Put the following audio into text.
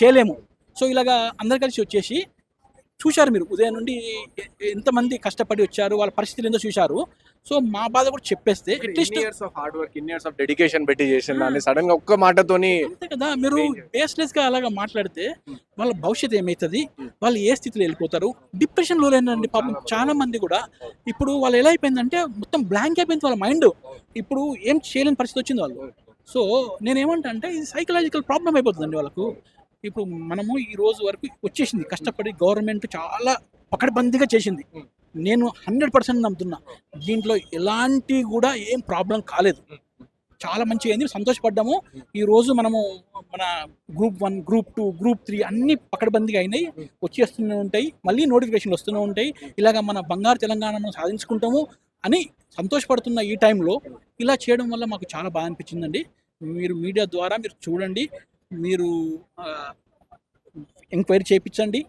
చేయలేము. సో ఇలాగా అందరు కలిసి వచ్చేసి చూశారు మీరు ఉదయం నుండి ఎంతమంది కష్టపడి వచ్చారు, వాళ్ళ పరిస్థితులు ఏందో చూశారు. సో మా బాధ కూడా చెప్పేస్తే at least years of hard work, ఇన్ని ఇయర్స్ ఆఫ్ డెడికేషన్ పెట్టి చేసిన దాన్ని సడన్ గా ఒక్క మాటతోని అంతే కదా, మీరు బేస్లెస్ గా అలాగా మాట్లాడితే వాళ్ళ భవిష్యత్తు ఏమవుతుంది, వాళ్ళు ఏ స్థితిలో వెళ్ళిపోతారు, డిప్రెషన్ లో లేనండి పాపం చాలా మంది కూడా. ఇప్పుడు వాళ్ళు ఎలా అయిపోయిందంటే మొత్తం బ్లాంక్ అయిపోయింది వాళ్ళ మైండ్, ఇప్పుడు ఏం చేయలేని పరిస్థితి వచ్చింది వాళ్ళు. సో నేనేమంటా అంటే ఇది సైకలాజికల్ ప్రాబ్లం అయిపోతుందండి వాళ్ళకు. ఇప్పుడు మనము ఈ రోజు వరకు వచ్చేసింది కష్టపడి, గవర్నమెంట్ చాలా పకడ్బందీగా చేసింది. నేను 100% నమ్ముతున్నా దీంట్లో ఎలాంటి కూడా ఏం ప్రాబ్లం కాలేదు, చాలా మంచిగా అయింది, సంతోషపడ్డాము. ఈ రోజు మనము మన గ్రూప్ 1, గ్రూప్ 2, గ్రూప్ 3 అన్ని పకడ్బందీగా అయినాయి, వచ్చేస్తూనే ఉంటాయి, మళ్ళీ నోటిఫికేషన్లు వస్తూనే ఉంటాయి. ఇలాగ మన బంగారు తెలంగాణను సాధించుకుంటాము అని సంతోషపడుతున్న ఈ టైంలో ఇలా చేయడం వల్ల మాకు చాలా బాధ అనిపించిందండి. మీరు మీడియా ద్వారా మీరు చూడండి, మీరు ఎంక్వైరీ చేయించండి.